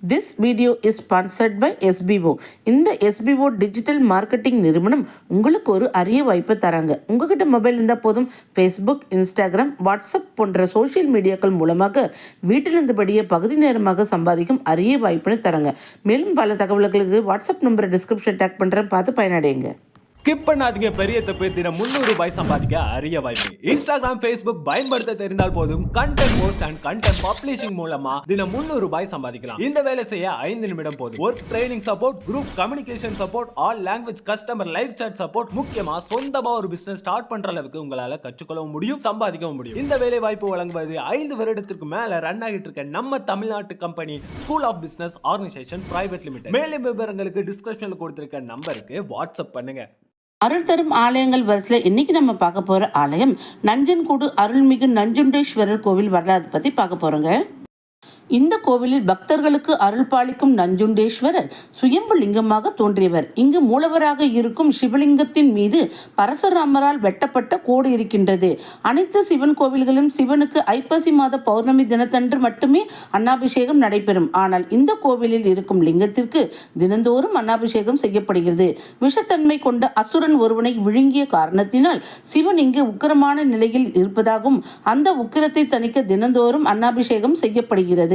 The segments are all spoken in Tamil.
This video is sponsored by SPO. இந்த எஸ்பிஓ டிஜிட்டல் மார்க்கெட்டிங் நிறுவனம் உங்களுக்கு ஒரு அரிய வாய்ப்பை தராங்க. உங்ககிட்ட மொபைல் இருந்தால் போதும், ஃபேஸ்புக், இன்ஸ்டாகிராம், வாட்ஸ்அப் போன்ற சோஷியல் மீடியாக்கள் மூலமாக வீட்டிலிருந்தபடியே பகுதி நேரமாக சம்பாதிக்கும் அரிய வாய்ப்பினை தராங்க. மேலும் பல தகவல்களுக்கு வாட்ஸ்அப் நம்பரை டிஸ்கிரிப்ஷன் டேக் பண்ணுறேன், பார்த்து பயனடையுங்க. ஸ்கிப் பண்ணாதீங்க. பெரிய தப்பு. தினம் 300 ரூபாய் சம்பாதிக்க அரிய வாய்ப்பு. இன்ஸ்டாகிராம், ஃபேஸ்புக் பயன்படுத்த தெரிந்தால் போதும், content post and content publishing மூலமா தினம் 300 ரூபாய் சம்பாதிக்கலாம். இந்த வேலை செய்ய 5 நிமிடம் போதும். Work training support, group communication support, all language customer live chat support, முக்கியமா சொந்தமா ஒரு பிசினஸ் ஸ்டார்ட் பண்ற அளவுக்கு உங்களால கற்றுக்கொள்ளவும் முடியும், சம்பாதிக்கவும் முடியும். இந்த வேலை வாய்ப்பு வழங்குவது 5 வருடத்திற்கு மேல ரன் ஆகிட்டு இருக்க நம்ம தமிழ்நாட்டு company school of business organisation private limited. மேலும் விவரங்களுக்கு டிஸ்கிரிப்ஷன்ல கொடுத்திருக்க நம்பருக்கு வாட்ஸ்அப் பண்ணுங்க. அருள் தரும் ஆலயங்கள் வரிசையில் இன்னைக்கு நம்ம பார்க்க போற ஆலயம் நஞ்சன்கூடு அருள்மிகு நஞ்சுண்டேஸ்வரர் கோவில் வரலாறு பத்தி பார்க்க போறோங்க. இந்த கோவிலில் பக்தர்களுக்கு அருள் பாலிக்கும் நஞ்சுண்டேஸ்வரர் சுயம்பு லிங்கமாக தோன்றியவர். இங்கு மூலவராக இருக்கும் சிவலிங்கத்தின் மீது பரசுராமரால் வெட்டப்பட்ட கோடு இருக்கின்றது. அனைத்து சிவன் கோவில்களும் சிவனுக்கு ஐப்பசி மாத பௌர்ணமி தினத்தன்று மட்டுமே அன்னாபிஷேகம் நடைபெறும். ஆனால் இந்த கோவிலில் இருக்கும் லிங்கத்திற்கு தினந்தோறும் அன்னாபிஷேகம் செய்யப்படுகிறது. விஷத்தன்மை கொண்ட அசுரன் ஒருவனை விழுங்கிய காரணத்தினால் சிவன் இங்கு உக்கிரமான நிலையில் இருப்பதாகவும் அந்த உக்கிரத்தை தணிக்க தினந்தோறும் அன்னாபிஷேகம் செய்யப்படுகிறது.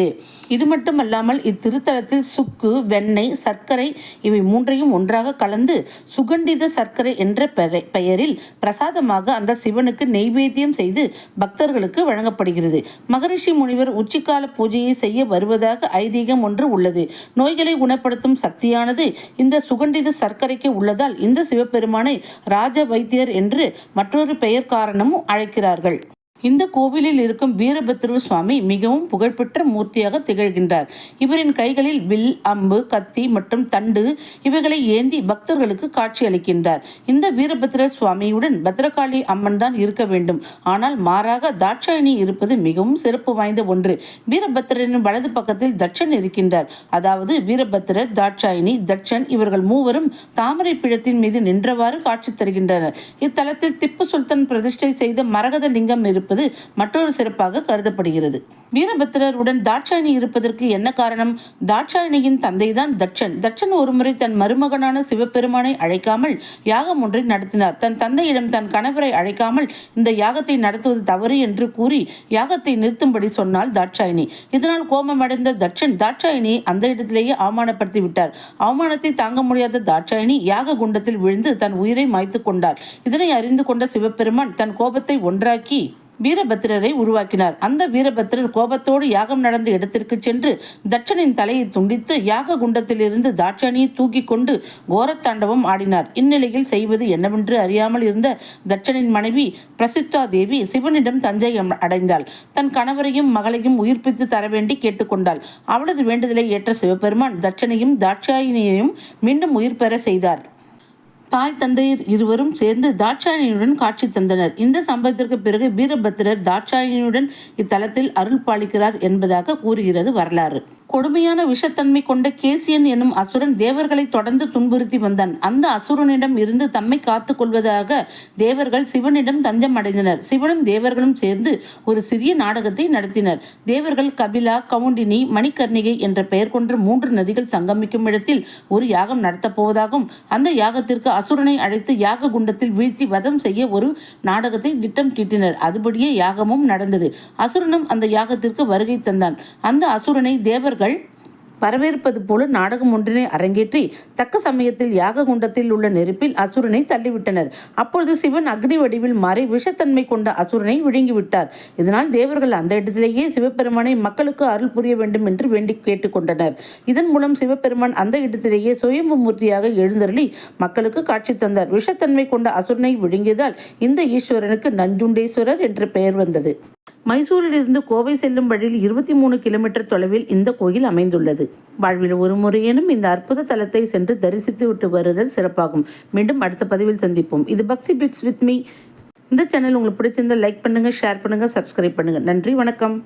இது மட்டுமல்லாமல் இத்திருத்தலத்தில் சுக்கு, வெண்ணெய், சர்க்கரை இவை மூன்றையும் ஒன்றாக கலந்து சுகண்டித சர்க்கரை என்ற பெயரில் பிரசாதமாக அந்த சிவனுக்கு நெய்வேத்தியம் செய்து பக்தர்களுக்கு வழங்கப்படுகிறது. மகரிஷி முனிவர் உச்சிக்கால பூஜையை செய்ய வருவதாக ஐதீகம் ஒன்று உள்ளது. நோய்களை குணப்படுத்தும் சக்தியானது இந்த சுகண்டித சர்க்கரைக்கு உள்ளதால் இந்த சிவபெருமானை ராஜ வைத்தியர் என்று மற்றொரு பெயர் காரணமும் அழைக்கிறார்கள். இந்த கோவிலில் இருக்கும் வீரபத்ர சுவாமி மிகவும் புகழ்பெற்ற மூர்த்தியாக திகழ்கின்றார். இவரின் கைகளில் வில், அம்பு, கத்தி மற்றும் தண்டு இவைகளை ஏந்தி பக்தர்களுக்கு காட்சி அளிக்கின்றார். இந்த வீரபத்ர சுவாமியுடன் பத்ரகாளி அம்மன் தான் இருக்க வேண்டும். ஆனால் மாறாக தாட்சாயணி இருப்பது மிகவும் சிறப்பு வாய்ந்த ஒன்று. வீரபத்ரரின் வலது பக்கத்தில் தட்சன் இருக்கின்றார். அதாவது வீரபத்ரர், தாட்சாயணி, தட்சன் இவர்கள் மூவரும் தாமரை பிழத்தின் மீது நின்றவாறு காட்சி தருகின்றனர். இத்தலத்தில் திப்பு சுல்தான் பிரதிஷ்டை செய்த மரகத லிங்கம் இருப்பது மற்றொரு சிறப்பாக கருதப்படுகிறது. வீரபத்ரருடன் தாட்சாயணி இருப்பதற்கு என்ன காரணம்? தாட்சாயணியின் தந்தைதான் தட்சன். தட்சன் ஒருமுறை தன் மருமகனான சிவபெருமானை அழைக்காமல் யாகம் ஒன்றை நடத்தினார். தன் தந்தையிடம் தன் கணவரை அழைக்காமல் இந்த யாகத்தை நடத்துவது தவறு என்று கூறி யாகத்தை நிறுத்தும்படி சொன்னாள் தாட்சாயணி. இதனால் கோபமடைந்த தட்சன் தாட்சாயணியை அந்த இடத்திலேயே அவமானப்படுத்தி விட்டார். அவமானத்தை தாங்க முடியாத தாட்சாயணி யாக குண்டத்தில் விழுந்து தன் உயிரை மாய்த்து கொண்டார். இதனை அறிந்து கொண்ட சிவபெருமான் தன் கோபத்தை ஒன்றாக்கி வீரபத்ரரை உருவாக்கினார். அந்த வீரபத்ரர் கோபத்தோடு யாகம் நடந்த இடத்திற்கு சென்று தட்சனின் தலையை துண்டித்து யாக குண்டத்திலிருந்து தாட்சாயணியை தூக்கி கொண்டு கோரத்தாண்டவம் ஆடினார். இந்நிலையில் செய்வது என்னவென்று அறியாமல் இருந்த தட்சனின் மனைவி பிரசித்தா தேவி சிவனிடம் தஞ்சை அடைந்தாள். தன் கணவரையும் மகளையும் உயிர்ப்பித்து தர வேண்டி கேட்டுக்கொண்டாள். அவளது வேண்டுதலை ஏற்ற சிவபெருமான் தட்சனையும் தாட்சாயினியையும் மீண்டும் உயிர் பெற செய்தார். தாய் தந்தையர் இருவரும் சேர்ந்து தாட்சாயணியுடன் காட்சி தந்தனர். இந்த சம்பவத்திற்கு பிறகு வீரபத்ரர் தாட்சாயணியுடன் இத்தலத்தில் அருள் பாலிக்கிறார் என்பதாக கூறுகிறது வரலாறு. கொடுமையான விஷத்தன்மை கொண்ட கேசியன் எனும் அசுரன் தேவர்களை தொடர்ந்து துன்புறுத்தி வந்தான். அந்த அசுரனிடம் இருந்து தம்மை காத்துக் கொள்வதாக தேவர்கள் சிவனிடம் தஞ்சம் அடைந்தனர். சிவனும் தேவர்களும் சேர்ந்து ஒரு சிறிய நாடகத்தை நடத்தினர். தேவர்கள் கபிலா, கவுண்டினி, மணிகர்ணிகை என்ற பெயர் கொண்ட 3 நதிகள் சங்கமிக்கும் இடத்தில் ஒரு யாகம் நடத்தப் போவதாகவும் அந்த யாகத்திற்கு அசுரனை அழைத்து யாக குண்டத்தில் வீழ்த்தி வதம் செய்ய ஒரு நாடகத்தை திட்டம் தீட்டினர். அதுபடியே யாகமும் நடந்தது. அசுரனும் அந்த யாகத்திற்கு வருகை தந்தான். அந்த அசுரனை தேவர்கள் வரவேற்பது போல நாடகம் ஒன்றினை அரங்கேற்றி தக்க சமயத்தில் யாக குண்டத்தில் உள்ள நெருப்பில் அசுரனை தள்ளிவிட்டனர். அப்பொழுது சிவன் அக்னி வடிவில் மாறி விஷத்தன்மை கொண்ட அசுரனை விழுங்கிவிட்டார். இதனால் தேவர்கள் அந்த இடத்திலேயே சிவபெருமானை மக்களுக்கு அருள் புரிய வேண்டும் என்று வேண்டி கேட்டுக்கொண்டனர். இதன் மூலம் சிவபெருமான் அந்த இடத்திலேயே சுயம்பு மூர்த்தியாக எழுந்தருளி மக்களுக்கு காட்சி தந்தார். விஷத்தன்மை கொண்ட அசுரனை விழுங்கியதால் இந்த ஈஸ்வரனுக்கு நஞ்சுண்டேஸ்வரர் என்ற பெயர் வந்தது. மைசூரிலிருந்து கோவை செல்லும் வழியில் 23 கிலோமீட்டர் தொலைவில் இந்த கோயில் அமைந்துள்ளது. வாழ்வில் ஒரு முறையேனும் இந்த அற்புத தலத்தை சென்று தரிசித்து விட்டு வருதல் சிறப்பாகும். மீண்டும் அடுத்த பதிவில் சந்திப்போம். இது பக்தி பிட்ஸ் வித் மீ. இந்த சேனல் உங்களுக்கு பிடிச்சிருந்தால் லைக் பண்ணுங்க, ஷேர் பண்ணுங்க, சப்ஸ்கிரைப் பண்ணுங்க. நன்றி, வணக்கம்.